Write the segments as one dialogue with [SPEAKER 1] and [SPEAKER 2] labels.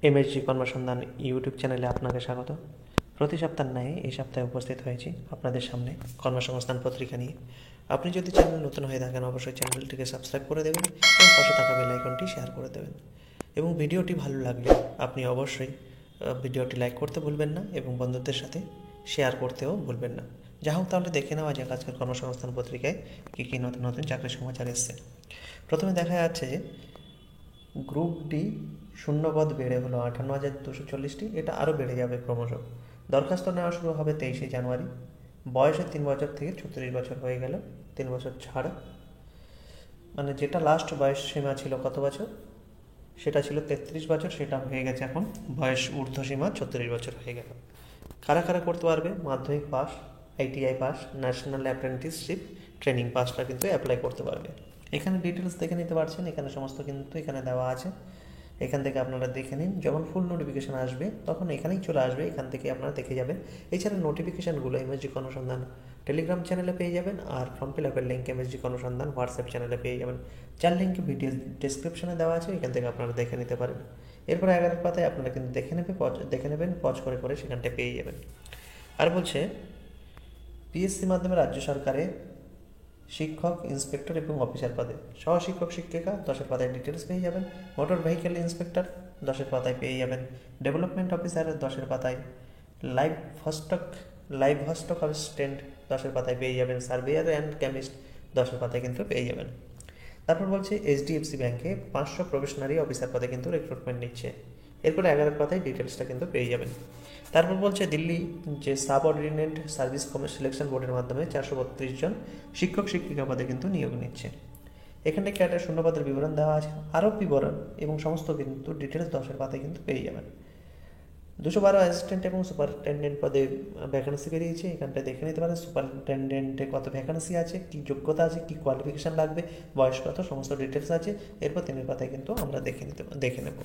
[SPEAKER 1] MSG কর্মসন্ধান YouTube চ্যানেলে আপনাকে স্বাগত। প্রতি সপ্তাহের ন্যায় এই সপ্তাহে উপস্থিত হয়েছি আপনাদের সামনে কর্মসংস্থান পত্রিকা নিয়ে। আপনি যদি চ্যানেল নতুন হয়ে থাকেন অবশ্যই চ্যানেলটিকে সাবস্ক্রাইব করে দেবেন এবং পাশে থাকা বেল আইকনটি শেয়ার করে দেবেন। এবং ভিডিওটি ভালো লাগলে আপনি অবশ্যই ভিডিওটি লাইক করতে ভুলবেন না এবং বন্ধুদের সাথে শেয়ার করতেও ভুলবেন না। যা হোক, তাহলে দেখে নেওয়া যাক আজকের কর্মসংস্থান পত্রিকায় কী কী নতুন নতুন চাকরির সমাচার এসছে। প্রথমে দেখা যাচ্ছে যে গ্রুপ ডি শূন্যপদ বেড়ে হলো 58,240টি, এটা আরও বেড়ে যাবে ক্রমশ। দরখাস্ত নেওয়া শুরু হবে 23শে জানুয়ারি। বয়সে 3 বছর থেকে 36 বছর হয়ে গেল, 3 বছর ছাড়। মানে যেটা লাস্ট বয়স সীমা ছিল কত বছর, সেটা ছিল 33 বছর, সেটা হয়ে গেছে এখন বয়স ঊর্ধ্বসীমা 36 বছর হয়ে গেল। কারা কারা করতে পারবে? মাধ্যমিক পাস, আইটিআই পাস, ন্যাশনাল অ্যাপ্রেন্টিসশিপ ট্রেনিং পাসটা কিন্তু অ্যাপ্লাই করতে পারবে। এখানে ডিটেলস দেখে নিতে পারছেন, এখানে সমস্ত কিন্তু এখানে দেওয়া আছে। এখান থেকে আপনারা দেখে নিন, যখন ফুল নোটিফিকেশান আসবে তখন এখানেই চলে আসবে, এখান থেকে আপনারা দেখে যাবেন। এছাড়া নোটিফিকেশানগুলো এমএসজি কর্মসন্ধান টেলিগ্রাম চ্যানেলে পেয়ে যাবেন, আর ফর্ম ফিল আপের লিঙ্ক এমএসজি কর্মসন্ধান হোয়াটসঅ্যাপ চ্যানেলে পেয়ে যাবেন, যার লিঙ্ক ভিডিও ডিসক্রিপশনে দেওয়া আছে, এখান থেকে আপনারা দেখে নিতে পারেন। এরপর 11 পাতায় আপনারা কিন্তু দেখে নেবেন পজ করে করে, সেখানটায় পেয়ে যাবেন। আর বলছে পিএসসি মাধ্যমে রাজ্য সরকারে শিক্ষক, ইন্সপেক্টর এবং অফিসার পদে সহশিক্ষক শিক্ষিকা 10 পাতায় ডিটেলস পেয়ে যাবেন। মোটর ভেহিকেল ইন্সপেক্টর 10 পাতায় পেয়ে যাবেন। ডেভেলপমেন্ট অফিসার 10 পাতায়। লাইভ হস্টক অ্যাসিস্ট্যান্ট 10 পাতায় পেয়ে যাবেন। সার্ভেয়ার অ্যান্ড কেমিস্ট 10 পাতায় কিন্তু পেয়ে যাবেন। তারপর বলছে এইচডিএফসি ব্যাংকে 500 প্রফেশনারি অফিসার পদে কিন্তু রিক্রুটমেন্ট নিচ্ছে। এরপরে 11 পাতায় ডিটেলসটা কিন্তু পেয়ে যাবেন। তারপর বলছে দিল্লি যে সাবঅর্ডিনেট সার্ভিস সিলেকশন বোর্ডের মাধ্যমে 432 জন শিক্ষক শিক্ষিকা পদে কিন্তু নিয়োগ নিচ্ছে। এখানে ক্যাডার শূন্যপদের বিবরণ দেওয়া আছে, আরও বিবরণ এবং সমস্ত কিন্তু ডিটেলস 10 পাতায় কিন্তু পেয়ে যাবেন। 212 অ্যাসিস্ট্যান্ট এবং সুপারিনটেন্ডেন্ট পদে ভ্যাকান্সি বেরিয়েছে, এখানটায় দেখে নিতে পারেন সুপারিনটেন্ডেন্টে কত ভ্যাকান্সি আছে, কী যোগ্যতা আছে, কী কোয়ালিফিকেশান লাগবে, বয়স কত, সমস্ত ডিটেলস আছে। এরপর 3 পাতায় কিন্তু আমরা দেখে নেব।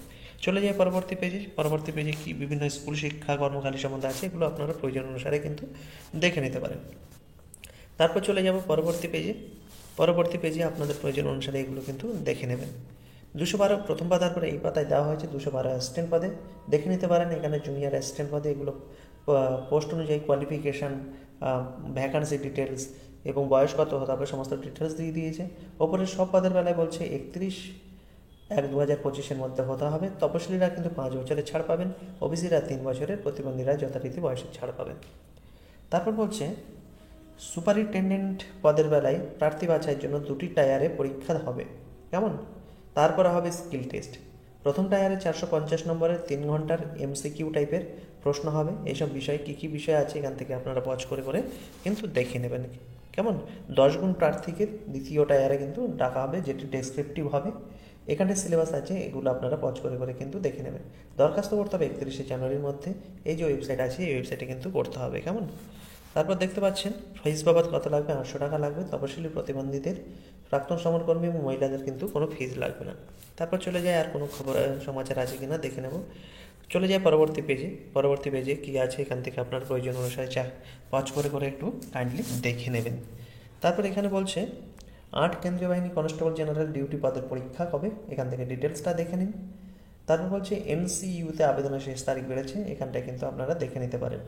[SPEAKER 1] চলে যাই পরবর্তী পেজে কি বিভিন্ন স্কুল শিক্ষা কর্মকালী সম্বন্ধে আছে, এগুলো আপনারা প্রয়োজন অনুসারে কিন্তু দেখে নিতে পারেন। তারপর চলে যাব পরবর্তী পেজে আপনাদের প্রয়োজন অনুসারে এগুলো কিন্তু দেখে নেবেন। 212 প্রথম পাতার পরে এই পাতায় দেওয়া হয়েছে 212 অ্যাসিস্ট্যান্ট পদে, দেখে নিতে পারেন। এখানে জুনিয়র অ্যাসিস্ট্যান্ট পদে এগুলো পোস্ট অনুযায়ী কোয়ালিফিকেশান, ভ্যাকান্সি ডিটেলস এবং বয়স কত হতে হবে সমস্ত ডিটেলস দিয়ে দিয়েছে। ওপরের সব পদের বেলায় বলছে 31/1/2025 মধ্যে হতে হবে। তপশিলীরা কিন্তু 5 বছরের ছাড় পাবেন, ওবিসিরা 3 বছরের, প্রতিবন্ধীরা যথারীতি বয়সের ছাড় পাবেন। তারপর বলছে সুপারিনটেন্ডেন্ট পদের বেলায় প্রার্থী বাছাইয়ের জন্য 2টি টায়ারে পরীক্ষা হবে। কেমন? তারপরে হবে স্কিল টেস্ট। প্রথম টায়ারে 450 নম্বরের 3 ঘন্টার এমসিকিউ টাইপের প্রশ্ন হবে। এইসব বিষয়ে কী কী বিষয় আছে এখান থেকে আপনারা পজ করে করে কিন্তু দেখে নেবেন। কেমন? 10 গুণ প্রার্থীকে দ্বিতীয় টায়ারে কিন্তু ডাকা হবে, যেটি ডেসক্রিপটিভ হবে। এখানে সিলেবাস আছে, এগুলো আপনারা পজ করে করে কিন্তু দেখে নেবেন। দরখাস্ত করতে হবে 31শে জানুয়ারির মধ্যে। এই যে ওয়েবসাইট আছে এই ওয়েবসাইটে কিন্তু করতে হবে। কেমন? তারপর দেখতে পাচ্ছেন ফিস বাবদ কত লাগবে, 800 টাকা লাগবে। তপশিলি প্রতিবন্ধীদের, প্রাক্তন সমরকর্মী এবং মহিলাদের কিন্তু কোনো ফিস লাগবে না। তারপর চলে যায় আর কোনো খবর সমাচার আছে কিনা দেখে নেব। চলে যায় পরবর্তী পেজে কী আছে এখান থেকে আপনার প্রয়োজন অনুসারে পজ করে করে একটু কাইন্ডলি দেখে নেবেন। তারপর এখানে বলছে 8 কেন্দ্রীয় বাহিনী কনস্টেবল জেনারেল ডিউটি পদের পরীক্ষা কবে, এখান থেকে ডিটেলসটা দেখে নিন। তারপর বলছে এমসিইউতে আবেদনের শেষ তারিখ বেড়েছে, এখানটায় কিন্তু আপনারা দেখে নিতে পারেন।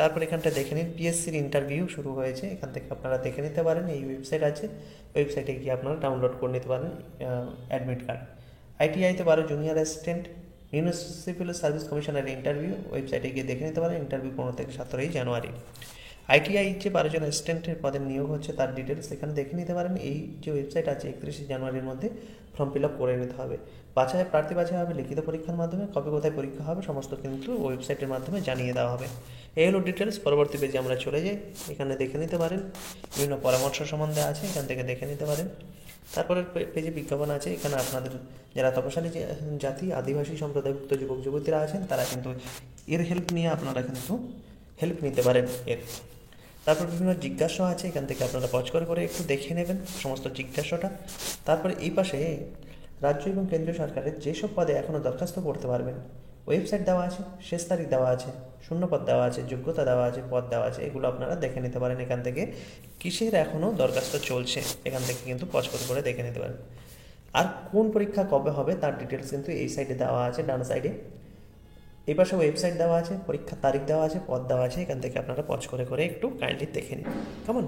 [SPEAKER 1] তারপর এখানটা দেখে নিন পিএসসির ইন্টারভিউ শুরু হয়েছে, এখান থেকে আপনারা দেখে নিতে পারেন। এই ওয়েবসাইট আছে, ওয়েবসাইটে গিয়ে আপনারা ডাউনলোড করে নিতে পারেন অ্যাডমিট কার্ড। আইটিআইতে 12 জুনিয়র অ্যাসিস্ট্যান্ট মিউনিসিপ্যাল সার্ভিস কমিশনের ইন্টারভিউ, ওয়েবসাইটে গিয়ে দেখে নিতে পারেন। ইন্টারভিউ 15 থেকে 17 জানুয়ারি। আইটিআই যে 12 জন অ্যাসিস্ট্যান্টের পদের নিয়োগ হচ্ছে তার ডিটেলস এখানে দেখে নিতে পারেন। এই যে ওয়েবসাইট আছে 31শে জানুয়ারির মধ্যে ফর্ম ফিল আপ করে নিতে হবে। প্রার্থী বাছাই হবে লিখিত পরীক্ষার মাধ্যমে, কবে কোথায় পরীক্ষা হবে সমস্ত কিন্তু ওয়েবসাইটের মাধ্যমে জানিয়ে দেওয়া হবে। এই হলো ডিটেলস। পরবর্তী পেজে আমরা চলে যাই, এখানে দেখে নিতে পারেন বিভিন্ন পরামর্শ সম্বন্ধে আছে, এখান থেকে দেখে নিতে পারেন। তারপরে পেজে বিজ্ঞাপন আছে, এখানে আপনাদের যারা তপশালী জাতি আদিবাসী সম্প্রদায়ভুক্ত যুবক যুবতীরা আছেন তারা কিন্তু এর হেল্প নিয়ে আপনারা কিন্তু হেল্প নিতে পারেন এর। তারপর বিভিন্ন জিজ্ঞাসা আছে, এখান থেকে আপনারা পজ করে করে একটু দেখে নেবেন সমস্ত জিজ্ঞাসাটা। তারপরে এই পাশে রাজ্য এবং কেন্দ্রীয় সরকারের যেসব পদে এখনও দরখাস্ত করতে পারবেন ওয়েবসাইট দেওয়া আছে, শেষ তারিখ দেওয়া আছে, শূন্যপদ দেওয়া আছে, যোগ্যতা দেওয়া আছে, পদ দেওয়া আছে, এগুলো আপনারা দেখে নিতে পারেন। এখান থেকে কিসের এখনও দরখাস্ত চলছে এখান থেকে কিন্তু পজ করে করে দেখে নিতে পারেন। আর কোন পরীক্ষা কবে হবে তার ডিটেলস কিন্তু এই সাইডে দেওয়া আছে, ডান সাইডে। এই পাশে ওয়েবসাইট দেওয়া আছে, পরীক্ষার তারিখ দেওয়া আছে, পদ দেওয়া আছে। এখান থেকে আপনারা পজ করে করে একটু কাইন্ডলি দেখে নিন, কেমন?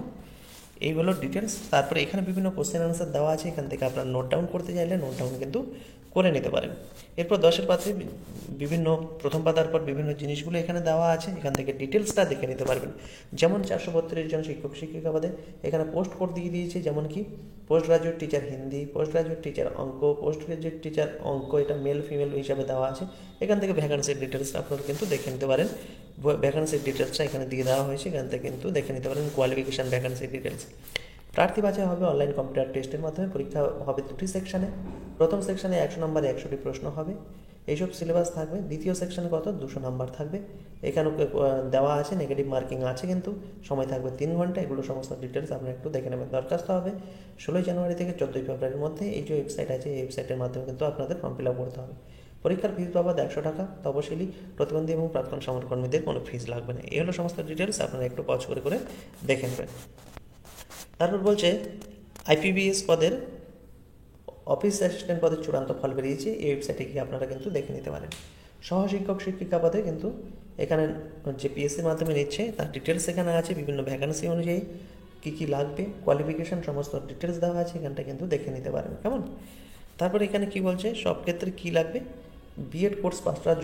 [SPEAKER 1] এই হলো ডিটেলস। তারপরে এখানে বিভিন্ন কোশ্চেন আনসার দেওয়া আছে, এখান থেকে আপনারা নোট ডাউন করতে চাইলে নোট ডাউন কিন্তু করে নিতে পারেন। এরপর 10-এর পাত্রে বিভিন্ন প্রথম পাতার পর বিভিন্ন জিনিসগুলো এখানে দেওয়া আছে, এখান থেকে ডিটেলসটা দেখে নিতে পারবেন। যেমন 432 জন শিক্ষক শিক্ষিকা পদে এখানে পোস্ট কোড দিয়ে দিয়েছে, যেমন কি post graduate teacher Hindi, post graduate teacher অঙ্ক, পোস্ট গ্রাজুয়েট টিচার অঙ্ক, এটা মেল ফিমেল হিসাবে দেওয়া আছে। এখান থেকে ভ্যাকান্সির ডিটেলসটা আপনারা কিন্তু দেখে নিতে পারেন। ভ্যাকান্সির ডিটেলসটা এখানে দিয়ে দেওয়া হয়েছে, এখান থেকে কিন্তু দেখে নিতে পারেন কোয়ালিফিকেশান, ভ্যাকান্সির ডিটেলস। প্রার্থী বাছাই হবে অনলাইন কম্পিউটার টেস্টের মাধ্যমে। পরীক্ষা হবে 2টি সেকশানে। প্রথম সেকশানে 100 নম্বরে 100টি প্রশ্ন হবে, এইসব সিলেবাস থাকবে। দ্বিতীয় সেকশানে কত 200 নম্বর থাকবে। এখানে দেওয়া আছে নেগেটিভ মার্কিং আছে, কিন্তু সময় থাকবে 3 ঘন্টা। এগুলো সমস্ত ডিটেলস আপনারা একটু দেখে নেবেন। দরখাস্ত হবে 16 জানুয়ারি থেকে 14 ফেব্রুয়ারির মধ্যে। এই যে ওয়েবসাইট আছে, এই ওয়েবসাইটের মাধ্যমে কিন্তু আপনাদের ফর্ম ফিল আপ করতে হবে। পরীক্ষার ফিস বাবদ 100 টাকা। তপশিলি, প্রতিবন্ধী এবং প্রাক্তন সমরকর্মীদের কোনো ফিস লাগবে না। এই হলো সমস্ত ডিটেলস, আপনারা একটু পজ করে করে দেখে নেবেন। তারপর বলছে আইপিবিএস পদের অফিস অ্যাসিস্ট্যান্ট পদের চূড়ান্ত ফল বেরিয়েছে। এই ওয়েবসাইটে গিয়ে আপনারা কিন্তু দেখে নিতে পারেন। সহশিক্ষক শিক্ষিকা পদে কিন্তু এখানে যে পিএসসির মাধ্যমে নিচ্ছে তার ডিটেলস এখানে আছে, বিভিন্ন ভ্যাকান্সি অনুযায়ী কী কী লাগবে, কোয়ালিফিকেশান সমস্ত ডিটেলস দেওয়া আছে, এখানটা কিন্তু দেখে নিতে পারেন, কেমন? তারপর এখানে কি বলছে, সব ক্ষেত্রে কী লাগবে, বিএড কোর্স পাস করার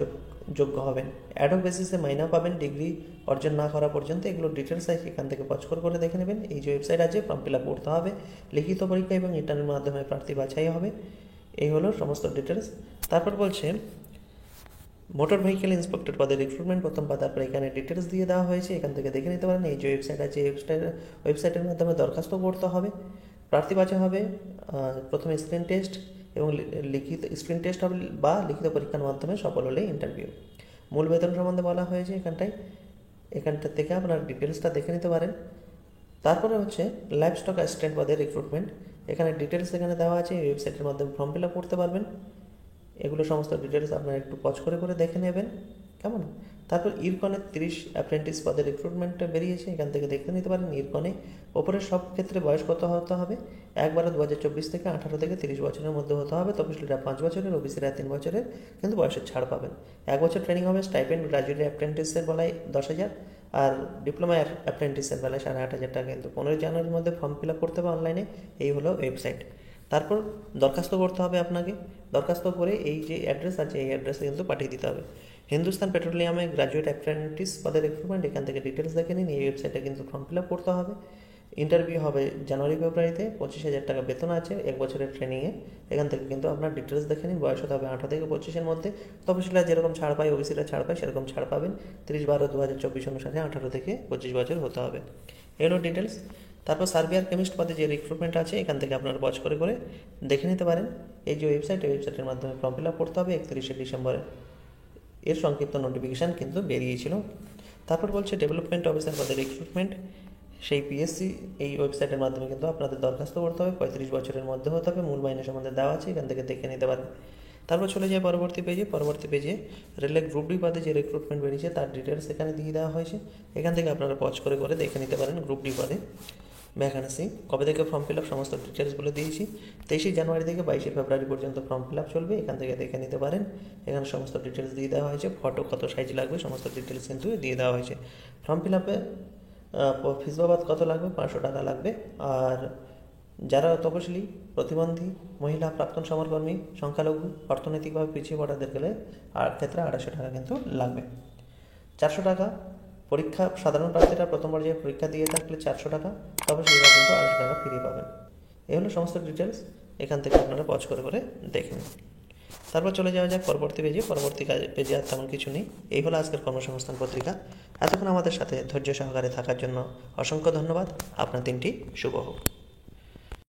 [SPEAKER 1] যোগ্য হবেন, অ্যাডহক বেসিসে মাইনা পাবেন ডিগ্রি অর্জন না করা পর্যন্ত। এগুলো ডিটেলস আছে, এখান থেকে পজ করে দেখে নেবেন। এই যে ওয়েবসাইট আছে, ফর্ম ফিল আপ করতে হবে। লিখিত পরীক্ষা এবং ইন্টারভিউর মাধ্যমে প্রার্থী বাছাই হবে। এই হলো সমস্ত ডিটেলস। তারপর বলছে মোটর ভেহিকেল ইন্সপেক্টর পদে রিক্রুটমেন্ট প্রথম পাতার পর এখানে ডিটেলস দিয়ে দেওয়া হয়েছে, এখান থেকে দেখে নিতে পারেন। এই যে ওয়েবসাইট আছে, ওয়েবসাইটের মাধ্যমে দরখাস্ত করতে হবে। প্রার্থী বাছাই হবে প্রথমে স্ক্রিন টেস্ট এবং লিখিত স্ক্রিন টেস্ট হবে বা লিখিত পরীক্ষার মাধ্যমে সফল হলে ইন্টারভিউ। মূল বেতন সম্বন্ধে বলা হয়েছে এখানটা থেকে আপনার ডিটেলসটা দেখে নিতে পারেন। তারপরে হচ্ছে লাইভ স্টক অ্যাসিস্ট্যান্ট পদের রিক্রুটমেন্ট, এখানে ডিটেলস এখানে দেওয়া আছে, এই ওয়েবসাইটের মাধ্যমে ফর্ম ফিল আপ করতে পারবেন। এগুলো সমস্ত ডিটেলস আপনারা একটু পজ করে করে দেখে নেবেন, কেমন? তারপর ইরকনের 30 অ্যাপ্রেন্টিস পদের রিক্রুটমেন্টটা বেরিয়েছে, এখান থেকে দেখে নিতে পারেন। ইরকনে ওপরের সব ক্ষেত্রে বয়স কত হতে হবে, 1/12/2024 থেকে 18 থেকে 30 বছরের মধ্যে হতে হবে। তপশিলীরা 5 বছরের, ওবিসিরা 3 বছরের, কিন্তু বয়সের ছাড় পাবেন। 1 বছর ট্রেনিং হবে। স্টাইপেন্ড গ্রাজুয়েট অ্যাপ্রেন্টিসের বেলায় 10,000 আর ডিপ্লোমা অ্যাপ্রেন্টিসের বেলায় 8,500 টাকা। কিন্তু 15 জানুয়ারির মধ্যে ফর্ম ফিল আপ করতে হবে অনলাইনে। এই হলো ওয়েবসাইট। তারপর দরখাস্ত করতে হবে আপনাকে। দরখাস্ত করে এই যে অ্যাড্রেস আছে, এই অ্যাড্রেসে কিন্তু পাঠিয়ে দিতে হবে। হিন্দুস্তান পেট্রোলিয়ামে গ্রাজুয়েট অ্যাপ্রেন্টিস পদের রিক্রুটমেন্ট, এখান থেকে ডিটেলস দেখে নিন। এই ওয়েবসাইটে কিন্তু ফর্ম ফিল আপ করতে হবে। ইন্টারভিউ হবে জানুয়ারি ফেব্রুয়ারিতে। 25,000 টাকা বেতন আছে 1 বছরের ট্রেনিংয়ে। এখান থেকে কিন্তু আপনার ডিটেলস দেখে নিন। বয়স হতে হবে 18 থেকে 25-এর মধ্যে। তপশিলীরা যেরকম ছাড় পায়, ওবিসিরা ছাড় পায়, সেরকম ছাড় পাবেন। 30/12/2024 অনুসারে 18 থেকে 25 বছর হতে হবে। এগুলো ডিটেলস। তারপর সার্ভেয়ার কেমিস্ট পদে যে রিক্রুটমেন্ট আছে, এখান থেকে আপনারা পজ করে করে দেখে নিতে পারেন। এই যে ওয়েবসাইটের মাধ্যমে ফর্ম ফিল আপ করতে হবে 31শে ডিসেম্বরে। এর সংক্ষিপ্ত নোটিফিকেশান কিন্তু বেরিয়েছিল। তারপর বলছে ডেভেলপমেন্ট অফিসার পদে রিক্রুটমেন্ট, সেই পিএসসি এই ওয়েবসাইটের মাধ্যমে কিন্তু আপনাদের দরখাস্ত করতে হবে। 35 বছরের মধ্যে হতে হবে। মূল মাইনে সম্বন্ধে দেওয়া আছে, এখান থেকে দেখে নিতে পারেন। তারপর চলে যায় পরবর্তী পেজে রেলের গ্রুপ ডি পদে যে রিক্রুটমেন্ট বেরিয়েছে তার ডিটেলস এখানে দিয়ে দেওয়া হয়েছে। এখান থেকে আপনারা পজ করে করে দেখে নিতে পারেন। গ্রুপ ডি পদে ভ্যাকান্সি কবে থেকে ফর্ম ফিল আপ সমস্ত ডিটেলসগুলো দিয়েছি। 23 জানুয়ারি থেকে 22 ফেব্রুয়ারি পর্যন্ত ফর্ম ফিল আপ চলবে, এখান থেকে দেখে নিতে পারেন। এখানে সমস্ত ডিটেলস দিয়ে দেওয়া হয়েছে। ফটো কত সাইজ লাগবে সমস্ত ডিটেলস কিন্তু দিয়ে দেওয়া হয়েছে। ফর্ম ফিল আপে ফিস বাবদ কত লাগবে, 500 টাকা লাগবে। আর যারা তপশিলি, প্রতিবন্ধী, মহিলা, প্রাক্তন সমরকর্মী, সংখ্যালঘু, অর্থনৈতিকভাবে পিছিয়ে পড়াদের গেলে ক্ষেত্রে 250 টাকা কিন্তু লাগবে। 400 টাকা পরীক্ষা, সাধারণ প্রার্থীরা প্রথম পর্যায়ে পরীক্ষা দিয়ে থাকলে 400 টাকা, তপশিলীরা কিন্তু 250 টাকা ফিরে পাবেন। এই হলো সমস্ত ডিটেলস, এখান থেকে আপনারা পজ করে করে দেখেন। তারপর চলে যাওয়া যাক পরবর্তী পেজে আর তেমন কিছু নেই। এই হলো আজকের কর্মসংস্থান পত্রিকা। এতক্ষণ আমাদের সাথে ধৈর্য সহকারে থাকার জন্য অসংখ্য ধন্যবাদ। আপনার দিনটি শুভ হোক।